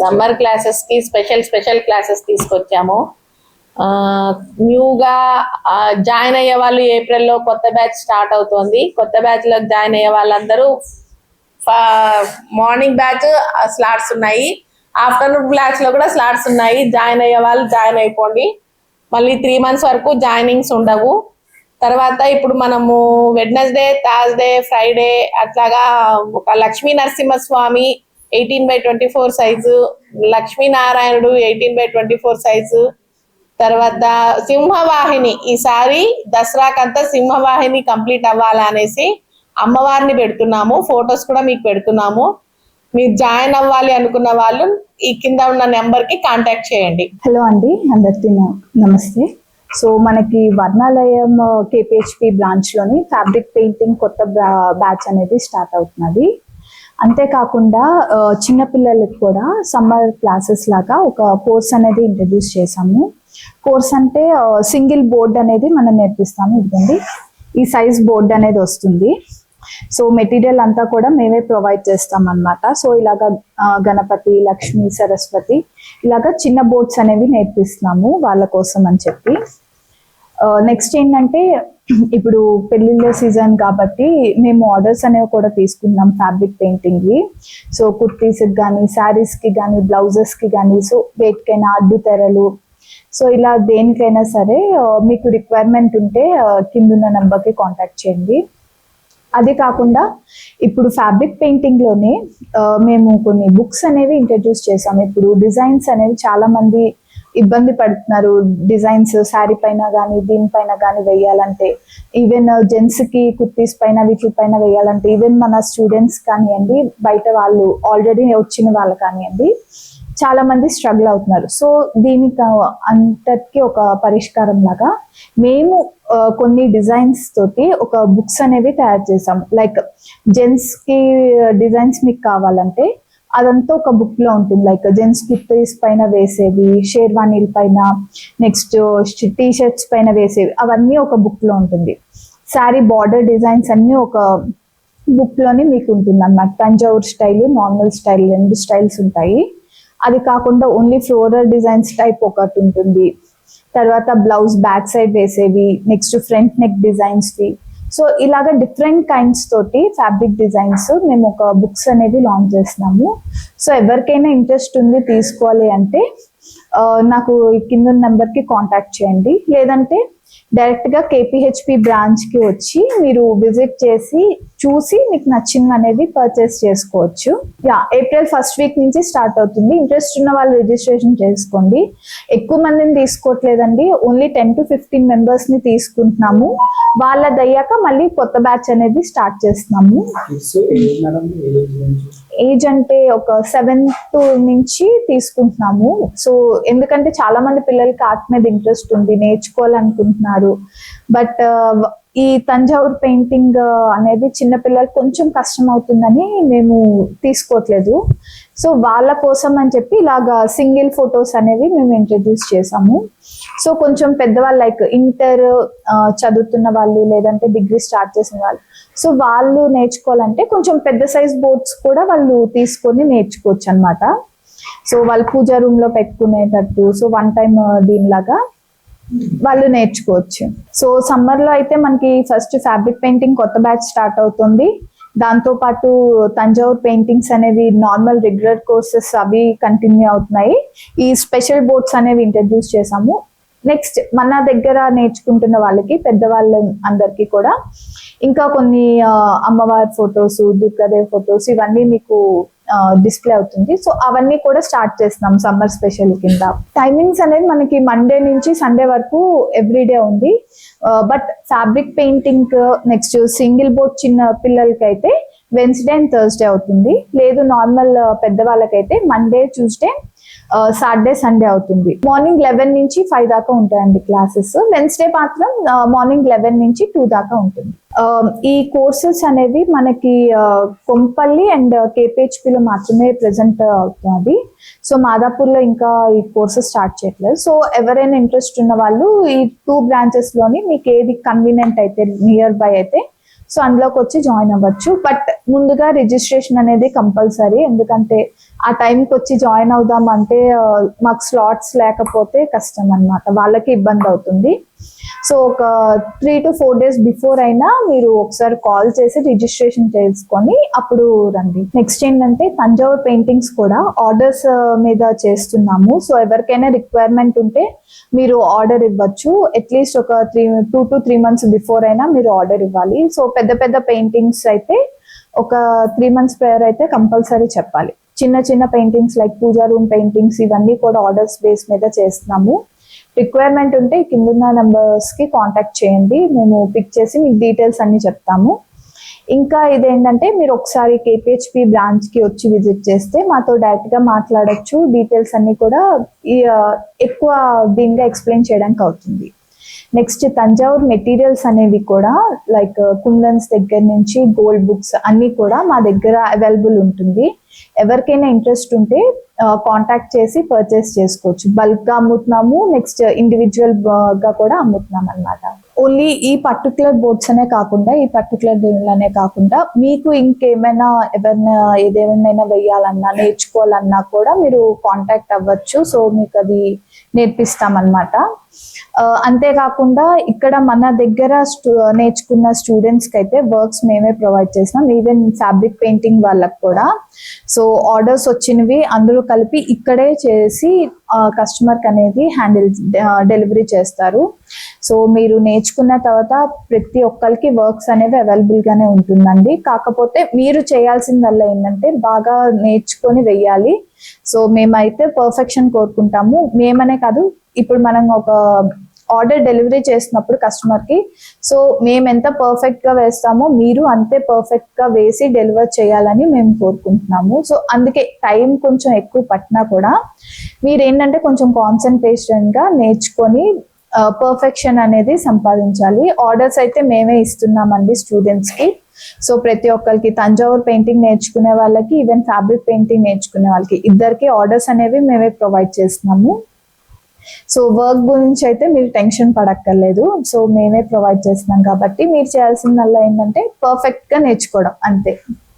Summer classes కి special classes తీసుకొచ్చాము. న్యూగా జాయిన్ అయ్యే వాళ్ళు ఏప్రిల్లో కొత్త బ్యాచ్ స్టార్ట్ అవుతోంది. కొత్త బ్యాచ్ లో జాయిన్ అయ్యే వాళ్ళందరూ మార్నింగ్ బ్యాచ్ స్లాట్స్ ఉన్నాయి, ఆఫ్టర్నూన్ బ్యాచ్ లో కూడా స్లాట్స్ ఉన్నాయి. జాయిన్ అయ్యే వాళ్ళు జాయిన్ అయిపోండి. మళ్ళీ 3 months వరకు జాయినింగ్స్ ఉండవు. తర్వాత ఇప్పుడు మనము వెడ్నెస్డే, థర్స్డే, ఫ్రైడే అట్లాగా ఒక లక్ష్మీ నరసింహస్వామి 18x24 సైజు, లక్ష్మీనారాయణుడు 18x24 సైజు, తర్వాత సింహవాహిని, ఈసారి దసరాకంతా సింహవాహిని కంప్లీట్ అవ్వాలనేసి అమ్మవారిని పెడుతున్నాము. ఫొటోస్ కూడా మీకు పెడుతున్నాము. మీరు జాయిన్ అవ్వాలి అనుకున్న వాళ్ళు ఈ కింద ఉన్న నెంబర్ కి కాంటాక్ట్ చేయండి. హలో అండి, అందరికీ నమస్తే. సో మనకి వర్ణాలయం కేపీహెచ్పి బ్రాంచ్ లోని ఫ్యాబ్రిక్ పెయింటింగ్ కొత్త బ్యాచ్ అనేది స్టార్ట్ అవుతున్నది. అంతేకాకుండా చిన్నపిల్లలకు కూడా సమ్మర్ క్లాసెస్ లాగా ఒక కోర్స్ అనేది ఇంట్రడ్యూస్ చేసాము. కోర్స్ అంటే సింగిల్ బోర్డ్ అనేది మనం నేర్పిస్తాము. ఇదిగోండి, ఈ సైజ్ బోర్డ్ అనేది వస్తుంది. సో మెటీరియల్ అంతా కూడా మేమే ప్రొవైడ్ చేస్తాం అన్నమాట. సో ఇలాగా గణపతి, లక్ష్మి, సరస్వతి ఇలాగా చిన్న బోర్డ్స్ అనేవి నేర్పిస్తున్నాము వాళ్ళ కోసం అని చెప్పి. నెక్స్ట్ ఏంటంటే, ఇప్పుడు పెళ్లిళ్ళ సీజన్ కాబట్టి మేము ఆర్డర్స్ అనేవి కూడా తీసుకున్నాం ఫ్యాబ్రిక్ పెయింటింగ్వి. సో కుర్తీస్కి కానీ, శారీస్కి కానీ, బ్లౌజెస్కి కానీ, సో వేటికైనా అడ్డు తెరలు, సో ఇలా దేనికైనా సరే మీకు రిక్వైర్మెంట్ ఉంటే కిందున్న నెంబర్కి కాంటాక్ట్ చేయండి. అదే కాకుండా ఇప్పుడు ఫ్యాబ్రిక్ పెయింటింగ్ లోనే మేము కొన్ని బుక్స్ అనేవి ఇంట్రడ్యూస్ చేసాము. ఇప్పుడు డిజైన్స్ అనేవి చాలా మంది ఇబ్బంది పడుతున్నారు. డిజైన్స్ శారీ పైన కానీ, దీనిపైన కానీ వేయాలంటే, ఈవెన్ జెంట్స్ కి కుర్తీస్ పైన వీటి పైన వేయాలంటే, ఈవెన్ మన స్టూడెంట్స్ కానివ్వండి, బయట వాళ్ళు ఆల్రెడీ వచ్చిన వాళ్ళు కానివ్వండి, చాలా మంది స్ట్రగుల్ అవుతున్నారు. సో దీనికి అంతటికి ఒక పరిష్కారం లాగా మేము కొన్ని డిజైన్స్ తోటి ఒక బుక్స్ అనేవి తయారు చేసాము. లైక్ జెంట్స్ కి డిజైన్స్ మీకు కావాలంటే అదంతా ఒక బుక్ లో ఉంటుంది. లైక్ జెంట్స్ కుర్తీస్ పైన వేసేవి, షేర్వానీల పైన, నెక్స్ట్ టీ షర్ట్స్ పైన వేసేవి, అవన్నీ ఒక బుక్ లో ఉంటుంది. శారీ బార్డర్ డిజైన్స్ అన్ని ఒక బుక్ లోనే మీకు ఉంటుంది అన్నమాట. Thanjavur style, normal style, 2 styles ఉంటాయి. అది కాకుండా ఓన్లీ ఫ్లోరల్ డిజైన్స్ టైప్ ఒకటి ఉంటుంది. తర్వాత బ్లౌజ్ బ్యాక్ సైడ్ వేసేవి, నెక్స్ట్ ఫ్రంట్ నెక్ డిజైన్స్వి. సో ఇలాగ డిఫరెంట్ కైండ్స్ తోటి ఫ్యాబ్రిక్ డిజైన్స్ మేము ఒక బుక్స్ అనేది లాంచ్ చేస్తున్నాము. సో ఎవరికైనా ఇంట్రెస్ట్ ఉంది తీసుకోవాలి అంటే నాకు కింద నెంబర్కి కాంటాక్ట్ చేయండి. లేదంటే డైరెక్ట్గా కేపీహెచ్పి బ్రాంచ్కి వచ్చి మీరు విజిట్ చేసి చూసి మీకు నచ్చింది అనేది పర్చేస్ చేసుకోవచ్చు. ఏప్రిల్ 1st వీక్ నుంచి స్టార్ట్ అవుతుంది. ఇంట్రెస్ట్ ఉన్న వాళ్ళు రిజిస్ట్రేషన్ చేసుకోండి. ఎక్కువ మందిని తీసుకోవట్లేదండి, ఓన్లీ 10 to 15 మెంబర్స్ని తీసుకుంటున్నాము. వాళ్ళదయ్యాక మళ్ళీ కొత్త బ్యాచ్ అనేది స్టార్ట్ చేస్తున్నాము. ఏజ్ అంటే ఒక 7th నుంచి తీసుకుంటున్నాము. సో ఎందుకంటే చాలా మంది పిల్లలకి ఆర్ట్ మీద ఇంట్రెస్ట్ ఉంది, నేర్చుకోవాలనుకుంటున్నారు. బట్ ఈ తంజావూర్ పెయింటింగ్ అనేది చిన్నపిల్లలకు కొంచెం కష్టం అవుతుందని మేము తీసుకోవట్లేదు. సో వాళ్ళ కోసం అని చెప్పి ఇలాగా సింగిల్ ఫొటోస్ అనేవి మేము ఇంట్రడ్యూస్ చేసాము. సో కొంచెం పెద్దవాళ్ళు, లైక్ ఇంటర్ చదువుతున్న వాళ్ళు, లేదంటే డిగ్రీ స్టార్ట్ చేసిన వాళ్ళు, సో వాళ్ళు నేర్చుకోవాలంటే కొంచెం పెద్ద సైజ్ బోర్డ్స్ కూడా వాళ్ళు తీసుకొని నేర్చుకోవచ్చు అనమాట. సో వాళ్ళు పూజా రూమ్ లో పెట్టుకునేటట్టు, సో 1 time దీనిలాగా వాళ్ళు నేర్చుకోవచ్చు. సో సమ్మర్ లో అయితే మనకి ఫస్ట్ ఫ్యాబ్రిక్ పెయింటింగ్ కొత్త బ్యాచ్ స్టార్ట్ అవుతుంది. దాంతో పాటు తంజావూర్ పెయింటింగ్స్ అనేవి నార్మల్ రెగ్యులర్ కోర్సెస్ అవి కంటిన్యూ అవుతున్నాయి. ఈ స్పెషల్ బోర్డ్స్ అనేవి ఇంట్రడ్యూస్ చేసాము. నెక్స్ట్ మన దగ్గర నేర్చుకుంటున్న వాళ్ళకి, పెద్దవాళ్ళ అందరికీ కూడా ఇంకా కొన్ని అమ్మవారి ఫొటోస్, దుర్గాదేవి ఫొటోస్ ఇవన్నీ మీకు డిస్ప్లే అవుతుంది. సో అవన్నీ కూడా స్టార్ట్ చేస్తున్నాం సమ్మర్ స్పెషల్ కింద. టైమింగ్స్ అనేది మనకి మండే నుంచి సండే వరకు ఎవ్రీడే ఉంది. But fabric painting next single board చిన్న పిల్లలకి అయితే వెన్స్డే అండ్ థర్స్డే అవుతుంది. లేదు నార్మల్ పెద్దవాళ్ళకైతే మండే, ట్యూస్డే, సాటర్డే, సండే అవుతుంది. మార్నింగ్ 11 నుంచి 5 దాకా ఉంటాయండి క్లాసెస్. వెన్స్డే మాత్రం మార్నింగ్ 11 నుంచి 2 దాకా ఉంటుంది. ఈ కోర్సెస్ అనేవి మనకి కొంపల్లి అండ్ కేపీహెచ్పిలో మాత్రమే ప్రెసెంట్ అవుతుంది. సో మాదాపూర్లో ఇంకా ఈ కోర్సెస్ స్టార్ట్ చేయట్లేదు. సో ఎవరైనా ఇంట్రెస్ట్ ఉన్న వాళ్ళు ఈ 2 branches లోని మీకు ఏది కన్వీనియంట్ అయితే, నియర్ బై అయితే, సో అందులోకి వచ్చి జాయిన్ అవ్వచ్చు. బట్ ముందుగా రిజిస్ట్రేషన్ అనేది కంపల్సరీ, ఎందుకంటే ఆ టైంకి వచ్చి జాయిన్ అవుదాం అంటే మాకు స్లాట్స్ లేకపోతే కష్టం అన్నమాట, వాళ్ళకి ఇబ్బంది అవుతుంది. సో ఒక 3 to 4 days బిఫోర్ అయినా మీరు ఒకసారి కాల్ చేసి రిజిస్ట్రేషన్ చేసుకొని అప్పుడు రండి. నెక్స్ట్ ఏంటంటే తంజావూర్ పెయింటింగ్స్ కూడా ఆర్డర్స్ మీద చేస్తున్నాము. సో ఎవరికైనా రిక్వైర్మెంట్ ఉంటే మీరు ఆర్డర్ ఇవ్వచ్చు. అట్లీస్ట్ ఒక 2 to 3 months బిఫోర్ అయినా మీరు ఆర్డర్ ఇవ్వాలి. సో పెద్ద పెద్ద పెయింటింగ్స్ అయితే ఒక 3 months ప్రేయర్ అయితే కంపల్సరీ చెప్పాలి. చిన్న చిన్న పెయింటింగ్స్ లైక్ పూజా రూమ్ పెయింటింగ్స్ ఇవన్నీ కూడా ఆర్డర్స్ బేస్ మీద చేస్తున్నాము. రిక్వైర్మెంట్ ఉంటే కిందున్న నెంబర్స్కి కాంటాక్ట్ చేయండి, మేము పిక్ చేసి మీకు డీటెయిల్స్ అన్ని చెప్తాము. ఇంకా ఇదేంటంటే మీరు ఒకసారి కేపీహెచ్పి బ్రాంచ్కి వచ్చి విజిట్ చేస్తే మాతో డైరెక్ట్గా మాట్లాడొచ్చు. డీటెయిల్స్ అన్ని కూడా ఎక్కువ దీనిగా ఎక్స్ప్లెయిన్ చేయడానికి అవుతుంది. నెక్స్ట్ తంజావూర్ మెటీరియల్స్ అనేవి కూడా లైక్ కుందన్స్ దగ్గర నుంచి గోల్డ్ బుక్స్ అన్నీ కూడా మా దగ్గర అవైలబుల్ ఉంటుంది. ఎవరికైనా ఇంట్రెస్ట్ ఉంటే కాంటాక్ట్ చేసి పర్చేస్ చేసుకోవచ్చు. బల్క్గా అమ్ముతున్నాము, నెక్స్ట్ ఇండివిజువల్ గా కూడా అమ్ముతున్నాం అనమాట. ఓన్లీ ఈ పర్టికులర్ బోర్డ్స్ అనే కాకుండా, ఈ పర్టికులర్ దేవుళ్ళనే కాకుండా మీకు ఇంకేమైనా ఏదేమైనా వేయాలన్నా నేర్చుకోవాలన్నా కూడా మీరు కాంటాక్ట్ అవ్వచ్చు. సో మీకు అది నేర్పిస్తామన్నమాట. అంతేకాకుండా ఇక్కడ మన దగ్గర నేర్చుకున్న స్టూడెంట్స్కి అయితే వర్క్స్ మేమే ప్రొవైడ్ చేసినాం, ఈవెన్ ఫ్యాబ్రిక్ పెయింటింగ్ వాళ్ళకి కూడా. సో ఆర్డర్స్ వచ్చినవి అందరూ కలిపి ఇక్కడే చేసి కస్టమర్కి అనేది డెలివరీ చేస్తారు. సో మీరు నేర్చుకున్న తర్వాత ప్రతి ఒక్కరికి వర్క్స్ అనేవి అవైలబుల్గానే ఉంటుందండి. కాకపోతే మీరు చేయాల్సిందల్లా ఏంటంటే బాగా నేర్చుకొని వెయ్యాలి. సో మేమైతే పర్ఫెక్షన్ కోరుకుంటాము. మేమనే కాదు, ఇప్పుడు మనం ఒక ఆర్డర్ డెలివరీ చేసినప్పుడు కస్టమర్కి, సో మేము ఎంత పర్ఫెక్ట్గా వేస్తామో మీరు అంతే పర్ఫెక్ట్గా వేసి డెలివర్ చేయాలని మేము కోరుకుంటున్నాము. సో అందుకే టైం కొంచెం ఎక్కువ పట్టినా కూడా మీరు ఏంటంటే కొంచెం కాన్సన్ట్రేషన్గా నేర్చుకొని పర్ఫెక్షన్ అనేది సంపాదించాలి. ఆర్డర్స్ అయితే మేమే ఇస్తున్నామండి స్టూడెంట్స్కి. సో ప్రతి ఒక్కరికి తంజావూర్ పెయింటింగ్ నేర్చుకునే వాళ్ళకి, ఈవెన్ ఫ్యాబ్రిక్ పెయింటింగ్ నేర్చుకునే వాళ్ళకి ఇద్దరికి ఆర్డర్స్ అనేవి మేమే ప్రొవైడ్ చేస్తున్నాము. సో వర్క్ గురించి అయితే మీరు టెన్షన్ పడక్కర్లేదు. సో మేమే ప్రొవైడ్ చేస్తున్నాం కాబట్టి మీరు చేయాల్సిందల్లా ఏంటంటే పర్ఫెక్ట్గా నేర్చుకోవడం అంతే.